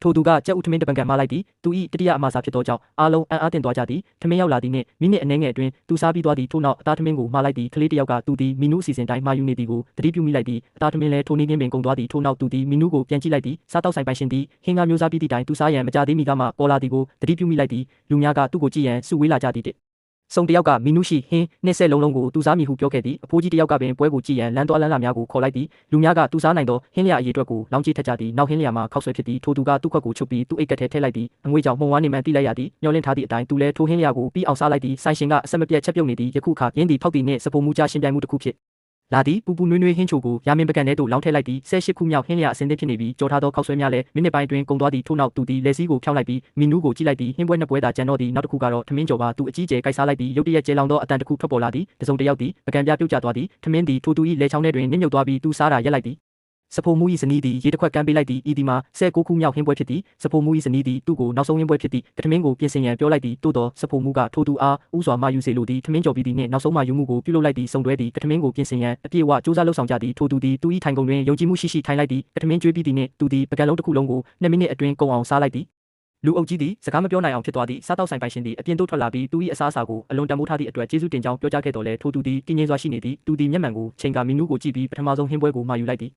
ထိုသူကကြက်ဥထမင်းတပံကန်မှားလိုက်သည်သူ၏တတိယအမှားစာဖြစ်သောကြောင့်အားလုံးအံ့အားသင့်သွားကြသည်ထမင်းရောက်လာသည်နှင့်မိနစ်အနည်းငယ်အတွင်းသူစားပြီးသွားသည်ထို့နောက်အသားထမင်းကိုမှားလိုက်သည်ကလေးတစ်ယောက်ကသူသည်မီနူးအစီအစဉ်တိုင်းမှာယူနေသည်ကိုသတိပြုမိလိုက်သည်အသားထမင်းလည်းထိုနေ့ချင်းပင်ကုန်သွားသည်ထို့နောက်သူသည်မီနူးကိုပြန်ကြည့်လိုက်သည်စားတောက်ဆိုင်ပိုင်ရှင်သည်ဟင်းကားမျိုးစားပြီးသည့်တိုင်သူစားရန်မကြသေးမီကမှပေါ်လာသည်ကိုသတိပြုမိလိုက်သည်လူများကသူ့ကိုကြည့်ရန်စုဝေးလာကြသည်စုံတယောက်ကမီနူးရှိဟင်းနှက်ဆက်လုံးကိုသူစားမည်ဟုပြောခဲ့သည်အဖိုးကြီးတယောက်ကပင်ပွဲကိုကြည့်ရန်လမ်းသွားလမ်းလာများကိုခေါ်လိုက်သည်လူများကသူစားနိုင်သောဟင်းလျာအရေးအတွက်ကိုလောင်းကြီးထက်ကြသည်နောက်ဟင်းလျာမှာခောက်ဆွဲဖြစ်သည်ထိုသူကသူ့ခွက်ကိုချုပ်ပြီးသူ့အိတ်ကထဲထည့်လိုက်သည်အငွေ့ကြောင့်မှုံဝါးနေမှန်တိလိုက်ရသည်မျောလင့်ထားသည့်အတိုင်းသူလည်းထိုဟင်းလျာကိုပြီးအောင်စားလိုက်သည်ဆိုင်ရှင်ကအဆက်မပြတ်ချက်ပြုတ်နေသည်ယခုခါရင်းသည်ဖောက်သည်နှင့်စပိုမှုကြားရှင်ပြိုင်မှုတစ်ခုဖြစ်လာသည်ပူပူနွေးနွေးဟင်းချိုကိုရာမင်ပကံထဲသို့လောင်းထည့်လိုက်သည်18ခုမြောက်ဟင်းလျာအစင်းသစ်ဖြစ်နေပြီးကြော်ထားသောခောက်ဆွဲများလည်းမိနစ်ပိုင်းအတွင်းကုန်သွားသည်ထို့နောက်သူသည်လက်စည်းကိုဖြောင်းလိုက်ပြီးမီနူးကိုကြည့်လိုက်သည်ဟင်းပွဲနှစ်ပွဲသာကျန်တော့သည်နောက်တစ်ခုကတော့ထမင်းကြော်ပါသူအကြီးကျယ်ကိုက်စားလိုက်သည်ရုတ်တရက်ကျဲလောင်သောအတန်တစ်ခုထွက်ပေါ်လာသည်တစုံတစ်ယောက်သည်ပကံပြပြုတ်ကျသွားသည်ထမင်းသည်ထိုသူ၏လက်ချောင်းထဲတွင်နစ်မြုပ်သွားပြီးသူစားတာရက်လိုက်သည်စဖိုမူ၏ဇနီးသည်ရေတစ်ခွက်ကမ်းပေးလိုက်သည်ဤဒီမှာ19ခုမြောက်ဟင်းပွဲဖြစ်သည်စဖိုမူ၏ဇနီးသည်သူ့ကိုနောက်ဆုံးဟင်းပွဲဖြစ်သည်ထမင်းကိုပြင်ဆင်ရန်ပြောလိုက်သည်သို့သောစဖိုမူကထိုသူအားဥစွာမှယူစေလိုသည်ထမင်းကြော်ပြီးသည်နှင့်နောက်ဆုံးမှယူမှုကိုပြုလုပ်လိုက်သည်စုံတွဲသည်ထမင်းကိုပြင်ဆင်ရန်အပြည့်အဝစူးစမ်းလှုပ်ဆောင်ကြသည်ထိုသူသည်သူ၏ထိုင်ကုန်တွင်ယုံကြည်မှုရှိရှိထိုင်လိုက်သည်ထမင်းကျွေးပြီးသည်နှင့်သူသည်ပကံလုံးတစ်ခုလုံးကို2မိနစ်အတွင်းကုန်အောင်စားလိုက်သည်လူအုပ်ကြီးသည်စကားမပြောနိုင်အောင်ဖြစ်သွားသည်စားတောက်ဆိုင်ပိုင်ရှင်သည်အပြင်သို့ထွက်လာပြီးသူ၏အစားအစာကိုအလွန်တန်ဖိုးထားသည့်အတွက်ကျေးဇူးတင်ကြောင်းပြောကြားခဲ့တော်လဲထိုသူသည်တည်ငြိမ်စွာရှိနေသည်သူသည်မျက်မှန်ကိုချိန်ကမီနူးကိုကြည့်ပြီးပထမဆုံးဟင်းပွဲကိုမှာယူလိုက်သည်